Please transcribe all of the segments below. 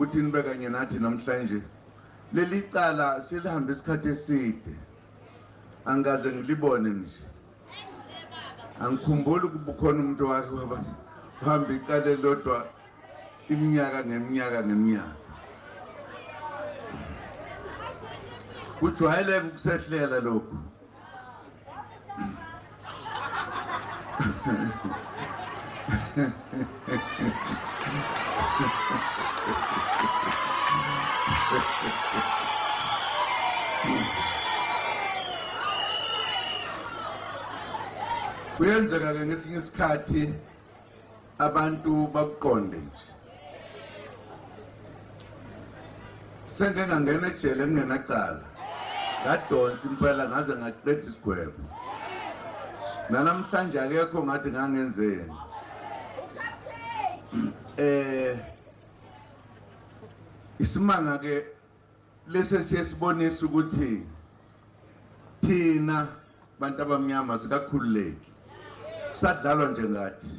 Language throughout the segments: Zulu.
ukuthi nibe kanye nathi namhlanje. Leli cala silihambe isikhathi eside. Angaze ngilibone nje. Angikhumbuli ukubukhona umuntu wakhe wahamba icala lodwa iminyaka ngeminyaka. Kujwayeleke ukusehlela lokho. Kuyenzeka ke ngesinye isikhathi abantu bakuqonde nje. Sengeke ngangena ejele ngingenacala. Ngadonsa impela ngaze ngaqeda isigwebo. Namhlanje akekho ngathi ngangenzeni. Isimanga ke lese siyasibonisa ukuthi thina bantu abamnyama sikakhululeki. Kusadlalwa nje ngathi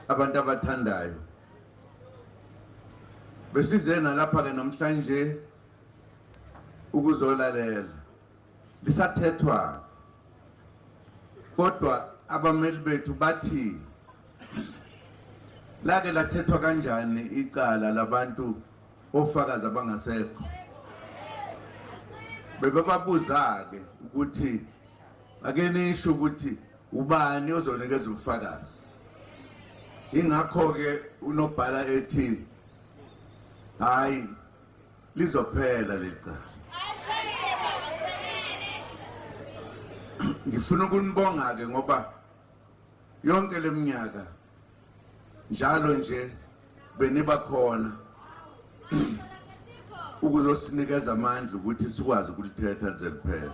abantu abathandayo. Besizena lapha ke namhlanje ukuzolalela. Lisathethwa. Kodwa abameli bethu bathi lake lathethwa kanjani icala labantu ofakazi abangasekho. Bebabuza ke ukuthi ake nisho ukuthi ubani ozonikeza ubufakazi. Ingakho ke unobhala ethi hayi lizophela lecala. Ngifuna ukunibonga ke ngoba yonke leminyaka njalo nje beniba khona ukuzosinikeza amandla ukuthi sikwazi ukulithetha lize liphele.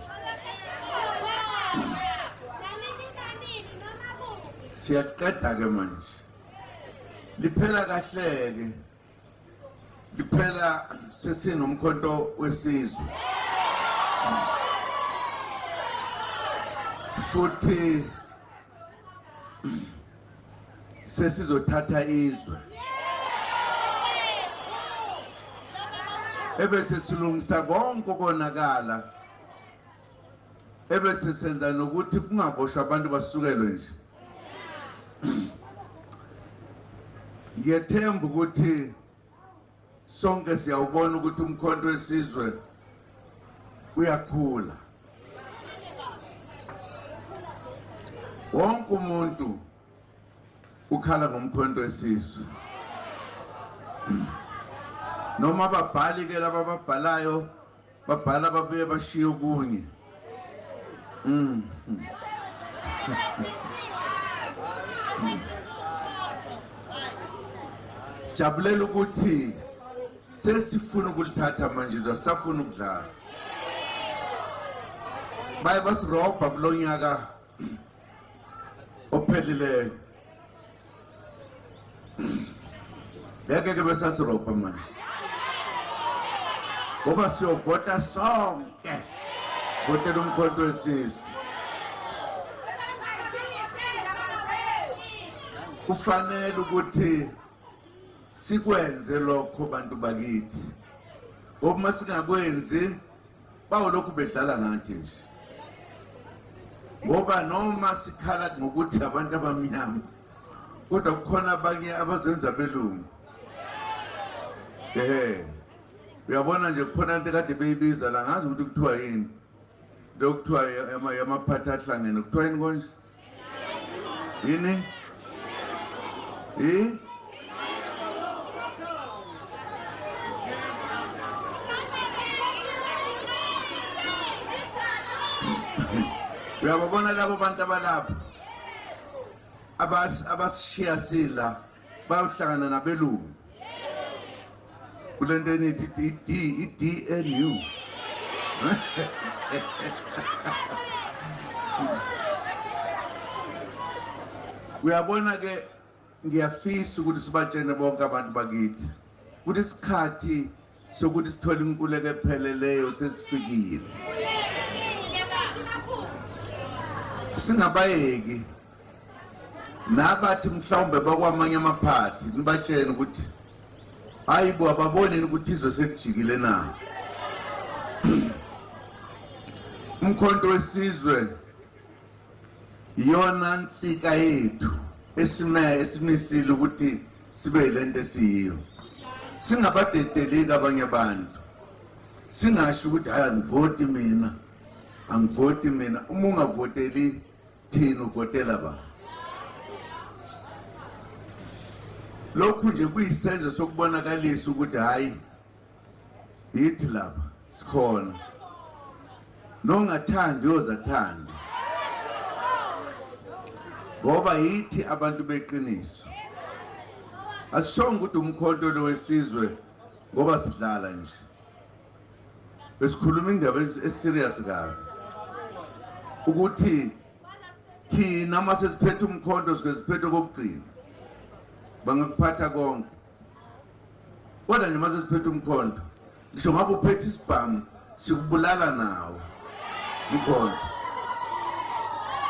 Siyaqeda ke manje. Liphela kahle ke. Liphela sesinomkhonto wesizwe. Futhi sesizothatha izwe. Ebese silungisa konke konakala. Ebese senza nokuthi kungaboshwa abantu basukelwe nje. Ngiyethemba ukuthi sonke siyawubona ukuthi umkhonto wesizwe uyakhula. Wonke umuntu ukhala ngomkhonto wesizwe. Noma babhali ke laba babhalayo babhala babuye bashiye okunye. Sijabulela ukuthi sesifuna ukulithatha manje safuna ukudlala. Baye basirobha kulonyaka ophelileyo. Ngeke ke besasirobha manje. Ngoba siyovota sonke. Votela umkhonto wesizwe. Kufanele ukuthi sikwenze lokho bantu bakithi. Uma singakwenzi bawolokhu bedlala ngathi nje. Ngoba noma sikhala ngokuthi abantu abamnyama kodwa kukhona abanye abazenza belungu. Uyabona nje kukhona into kade beyibiza la ngazi ukuthi kuthiwa yini. Lokuthiwa yamaphatha ahlangene kuthiwa yini konje? Yini? Uyabona labo bantu abalapha abasishiya sila bayohlangana nabelungu. Kulento enithi DNU. Uyabona ke ngiyafisa ukuthi sibatshene bonke abantu bakithi ukuthi isikhathi sokuthi sithole inkululeko epheleleyo sesifikile. Singabayeki nabathi mhlawumbe bakwamanye amaphathi nibatshene ukuthi hayi bo ababone ukuthi izwe sekujikile na. Umkhonto wesizwe iyona nsika yethu esimisile ukuthi sibe lento esiyiyo. Singabadedeleki abanye abantu. Singasho ukuthi hayi angivoti mina. Angivoti mina. Uma ungavoteli thina uvotela ba. Lokhu nje kuyisenzo sokubonakalisa ukuthi hayi yithi lapha sikhona. Nongathandi uyozathanda. Ngoba yithi abantu beqiniso. Asishonga ukuthi umkhonto lo wesizwe ngoba sidlala nje. Besikhuluma indaba eserious kabi. Ukuthi thina mase siphethe umkhonto siphethe kokugcina. Bangakuphatha konke. Kodwa nje mase siphethe umkhonto. Ngisho ngabe uphethe isibhamu sikubulala nawo. Umkhonto.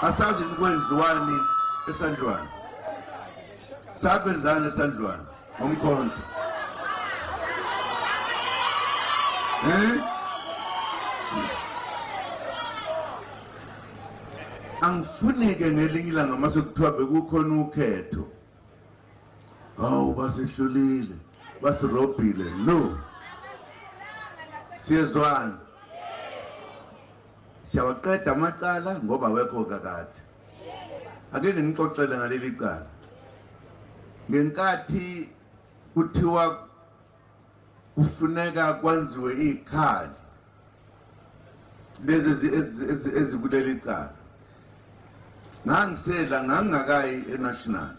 Asazi ukwenziwani esandlwana. Sabenzana esandlwana ngomkhonto. Angifuneke ngelinye ilanga mase kuthiwa bekukhona ukhetho. Hawu basehlulile, basirobhile. No. Siyezwana. Siyawaqeda amacala ngoba wekho kakade. Akeke ngixoxele ngaleli cala. Ngenkathi kuthiwa kufuneka kwenziwe ikhali lezi ezikuleli cala. Ngangisela ngangakayi enational.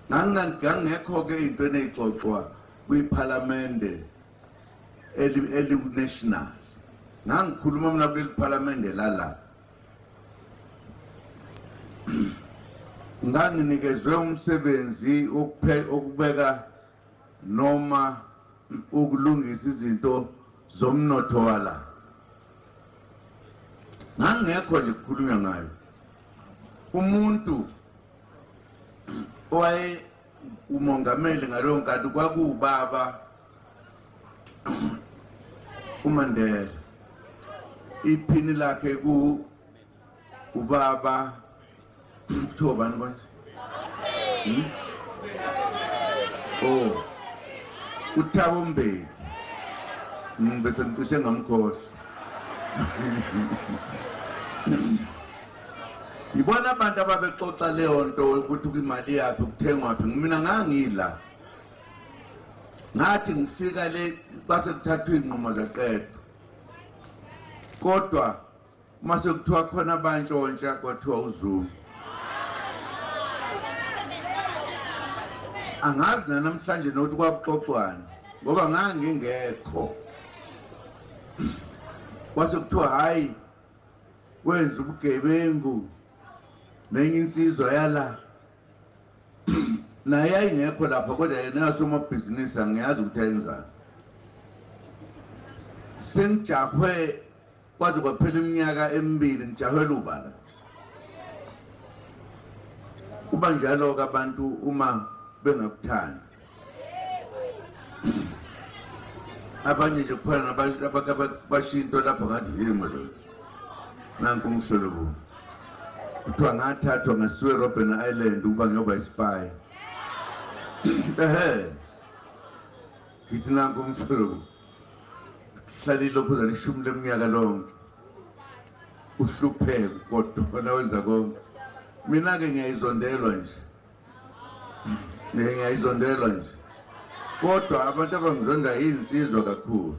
Ngangekho ke into eneyixoxwa kwiParliament eli-national. Ngangikhuluma mina kuleli parliament lala. Nganginikezwe umsebenzi okubeka noma ukulungisa izinto zomnotho wala. Ngangekho nje kukhulunywa ngayo. Umuntu owaye umongameli ngalowo nkathi kwakuwubaba uMandela. Iphini lakhe ku ubaba Thoba nkonje. Oh. Uthabo Mbeki. Bese ngicishe ngamkhohle. Ibona abantu ababexoxa leyo nto ukuthi imali yakhe ukuthengwa phi. Mina ngangila. Ngathi ngifika le base kuthathwa inqomo zaqedwa. Kodwa mase kuthiwa khona abantshontsha kwathiwa uZuma. Angazi namhlanje nokuthi kwakuxoxwana ngoba ngangingekho. Kwase kuthiwa hayi wenza ubugebengu nenye insizwa yala. Naye ayingekho lapha kodwa yena yasomabhizinisi angiyazi ukuthi ayenzani. Sengijahwe kwaze kwaphela iminyaka emibili ngijahwela ubala. Kuba njalo ke abantu uma bengakuthandi. Abanye nje kuphela nabantu abashinto lapho ngathi yimo lo. Nanku umhlolo bu. Kuthiwa ngathathwa ngasiwe Robben Island ukuba ngiyoba ispy. Ngithi nanku umhlolo bu. Hlalile kuza lishumi leminyaka lonke. Uhlupheke kodwa nawenza konke. Mina ke ngiyayizondelwa nje. Ngiyayizondelwa nje. Kodwa abantu abangizonda yinsizwa kakhulu.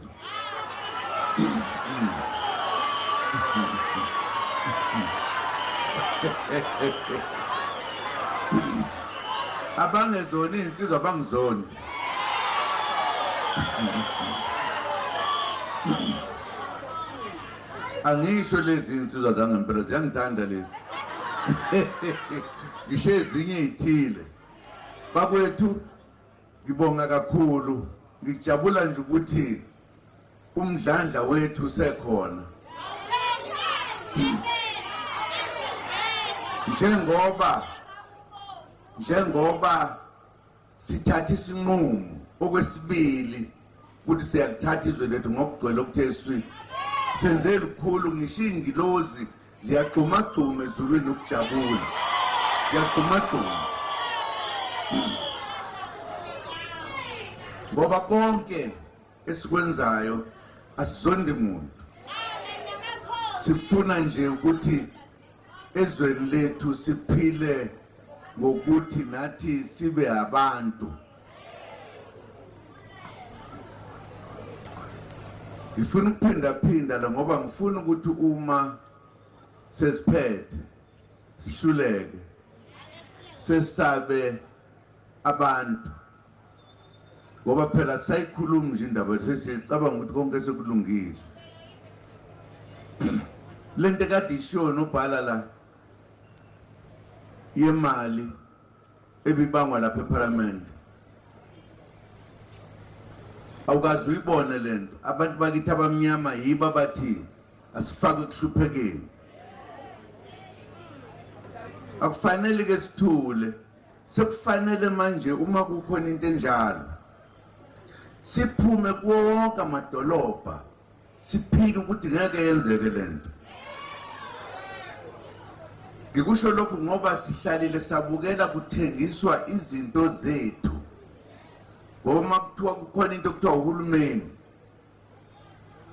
Abangezona insizwa bangizondi. Angisho lezi insizwa zangempela ziyangithanda lezi. Ngisho ezinye izithile. Bakwethu ngibonga kakhulu. Ngijabula nje ukuthi umdlandla wethu usekhona. Njengoba sithatha isinqumo okwesibili ukuthi siyalithatha izwe lethu ngokugcwele okutheswi senze lukhulu ngisho ingilozi ziyagxumagxuma ezulwini ukujabula ziyagxumagxuma ngoba konke esikwenzayo asizondi muntu sifuna nje ukuthi ezweni lethu siphile ngokuthi nathi sibe abantu ngifuna ukuphinda la ngoba ngifuna ukuthi uma sesiphethe sihluleke sesabe abantu ngoba phela sayikhuluma nje indaba sesicabanga ukuthi konke sekulungile lento kade ishona ubhala la yemali ebibangwa lapha eParliament awukazi uyibone lento abantu bakithi abamnyama yiba bathi asifake ukuhluphekeni akufanele ke sithule sekufanele manje uma kukhona into enjalo siphume konke amadolobha siphike ukuthi ngeke yenzeke lento ngikusho lokhu ngoba sihlalile sabukela kuthengiswa izinto zethu ngoba kuthiwa kukhona into okuthiwa uhulumeni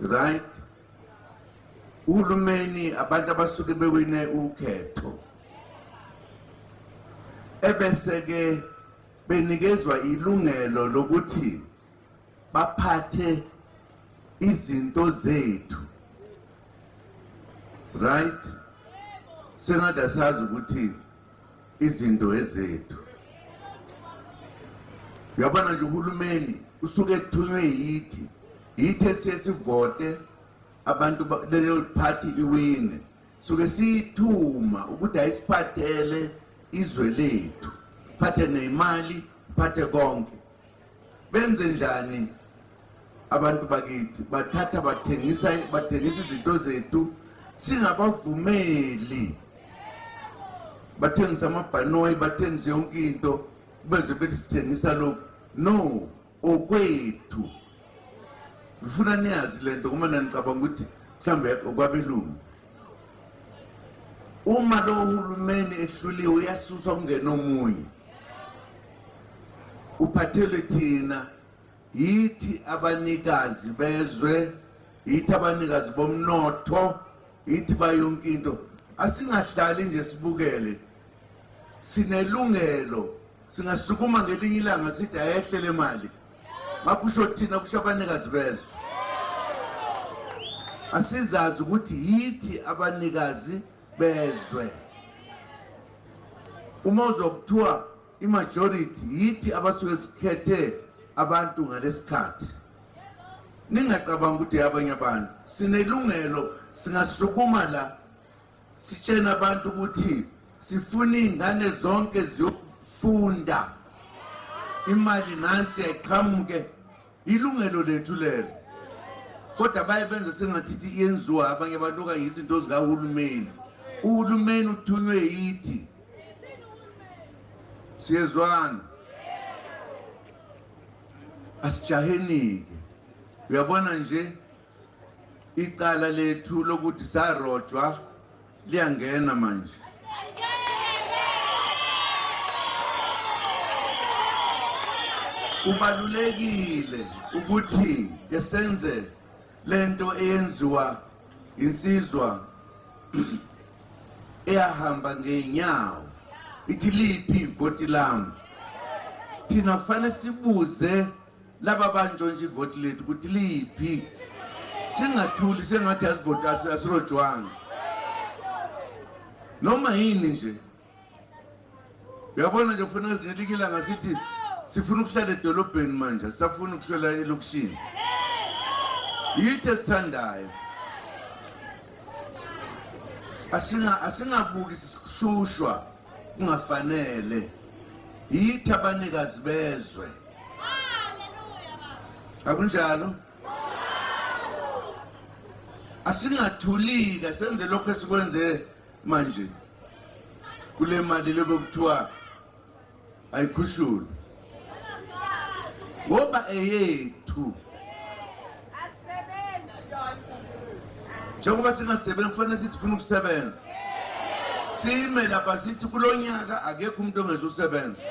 right uhulumeni abantu abasuke bewine ukhetho ebese ke benikezwa ilungelo lokuthi baphathe izinto zethu right sengathi asazi ukuthi izinto ezethu uyabona nje uhulumeni usuke ethunywe yithi esiyesivote abantu leyo party iwine suke siyithuma ukuthi ayisiphathele izwe lethu phathe nemali phathe konke benze njani abantu bakithi bathatha bathengisa izinto zethu singabavumeli bathengisa amabhanoyi bathengisa yonke into beze bethi sithengisa lokho no okwethu ngifuna niyazi lento kuma nanicabanga ukuthi mhlambe okwabelungu uma lo uhulumeni ehluliwe uyasuswa kungena omunye uphathele thina yithi abanikazi bezwe yithi abanikazi bomnotho yithi bayonke into asingahlali nje sibukele sinelungelo singasukuma ngelinye ilanga sithi ayehlele imali makusho thina kusho abanikazi bezwe asizazi ukuthi yithi abanikazi bezwe uma uzokuthiwa imajority yithi abasuke sikhethe abantu ngalesikhathi ningacabanga ukuthi abanye abantu sinelungelo singasukuma la sitshena abantu ukuthi sifuna ingane zonke ziyofunda imali nansi yayiqhamuke ilungelo lethu lelo kodwa bayebenza sengathi iyenziwa abanye abantu okanye izinto zikahulumeni uhulumeni uthunywe yithi siyezwana asijahenike uyabona nje icala lethu lokuthi sarojwa liyangena manje kubalulekile ukuthi esenze lento eyenziwa insizwa eyahamba ngeenyawo ithi liphi ivoti lami thina kufanele sibuze laba bantu nje ivoti lethu ukuthi liphi singathuli sengathi asivoti asirojwanga noma yini nje uyabona nje ufuna ngelikila ngasithi sifuna ukuhlala edolobheni manje sifuna ukuhlala elokishini yithi esithandayo asingabuki sihlushwa kungafanele yithi abanikazi bezwe akunjalo asingathulika senze lokho esikwenze manje kule mali lebokuthiwa ayikhushula ngoba eyethu njengoba singasebenzi kufanele sithi funa ukusebenza sime lapha sithi kulonyaka akekho umuntu ongezusebenza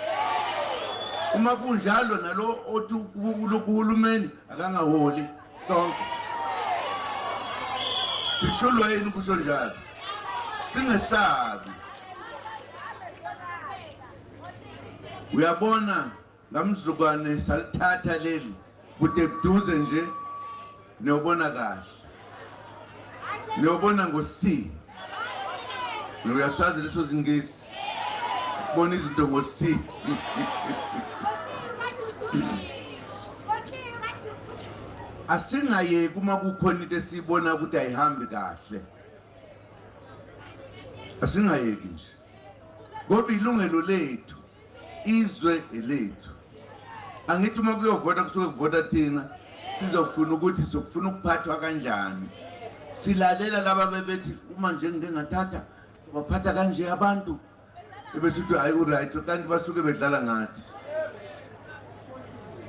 uma kunjalo nalo othi uhulumeni akangaholi sonke sihlulwa yini kusho njalo singesabi uyabona ngamzukwane salithatha leli kude kuduze nje niyobona kahle niyobona ngo-C uyasazi leso zingisi bona izinto ngo-C asingayeki uma kukhona into esiyibona ukuthi ayihambi kahle asingayeki nje ngoba ilungelo lethu izwe elethu angithi uma kuyovota kusuke kuvota thina sizofuna ukuthi sokufuna ukuphathwa kanjani silalela laba bebethi uma nje ngike ngathatha baphatha kanje abantu ebesithi hayi uright kanti basuke bedlala ngathi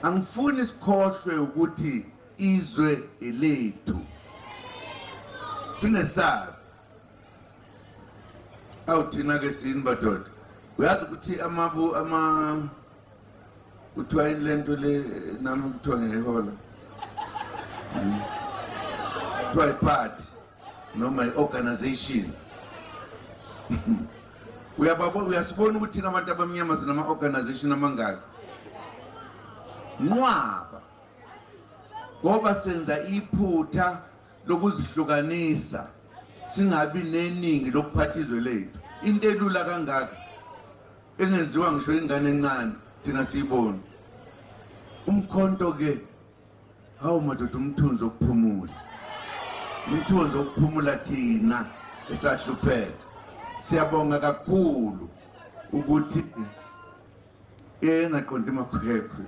angifuni isikhohlwe ukuthi izwe elethu singesabi awuthina ke sini badoda uyazi ukuthi kuthiwa lento le nami kuthiwa ngehola kuthiwa i-party noma i-organization uyasibona ukuthi thina abantu abamnyama sinama-organization amangaki nqwaba ngoba senza iphutha lokuzihlukanisa singabi neningi lokuphatha izwe lethu into elula kangaka engenziwa ngisho ingane encane thina siyibona umkhonto ke hawu madoda umthunzi wokuphumula umthunzi wokuphumula thina esahlupheka siyabonga kakhulu ukuthi engaqondi makhwekhwe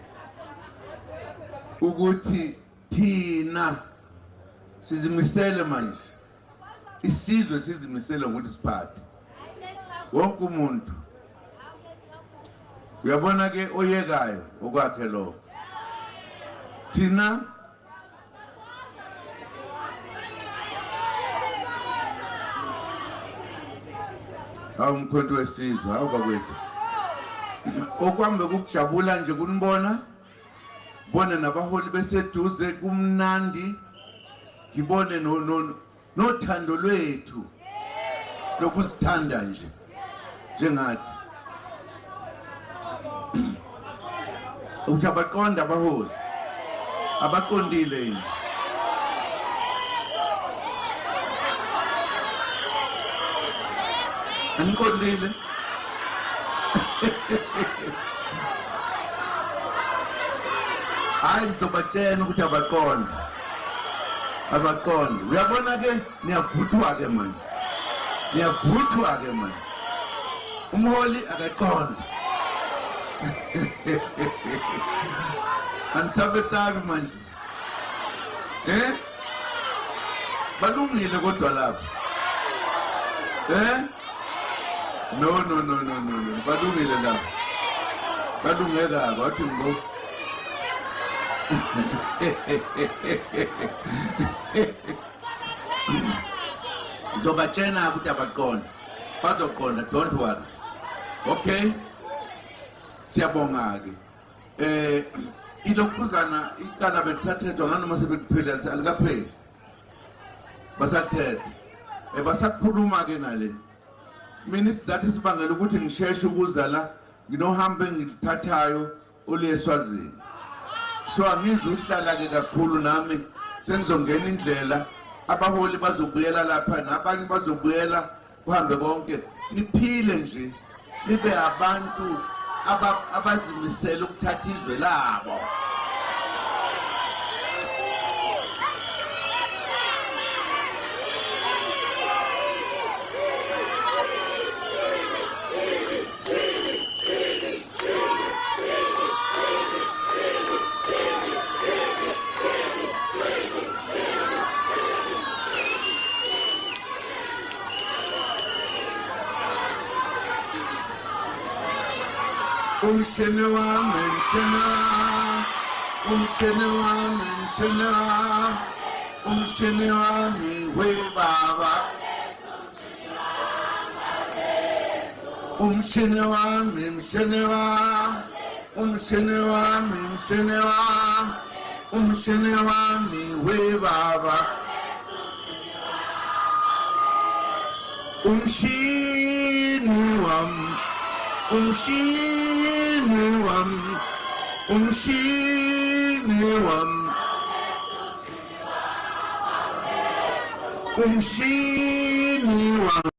ukuthi thina sizimisele manje isizwe sizimisele ngokuthi siphathe wonke umuntu uyabona ke oyekayo okwakhe lo thina umkhonto wesizwe awubakwethu okwambe kukujabula nje kunibona bone nabaholi beseduze kumnandi ngibone nothando lwethu lokuzithanda nje njengathi ukuthi abaqonda abaholi abaqondile yini aniqondile hayi ngizobatshena ukuthi abaqonda uyabona ke niyavuthwa ke manje umholi akaqonda anisabesabi manje balungile kodwa lapho no balungile lapho balungeka bathi ngo ngizobatshena ukuthi abaqonda bazoqonda don't worry okay siyabonga ke ilokhuzana iqala belisathethwa nganoma sebekuphela alikapheli basathetha basakhuluma ke ngale mina isizathu sibangela ukuthi ngisheshe ukuza la nginohambe ngilithathayo oluyeswazini so angizwe ukuhlala ke kakhulu nami sengizongena indlela abaholi bazobuyela lapha nabanye bazobuyela kuhambe konke niphile nje nibe abantu abazimisela ukuthatha izwe labo umshini wami umshini wami, mshini wami, umshini wami, we baba. Umshini wami, mshini wami, umshini wami, mshini wami, umshini wami, we baba. Umshini wami, umshini wami, umshini wami, umshini wami.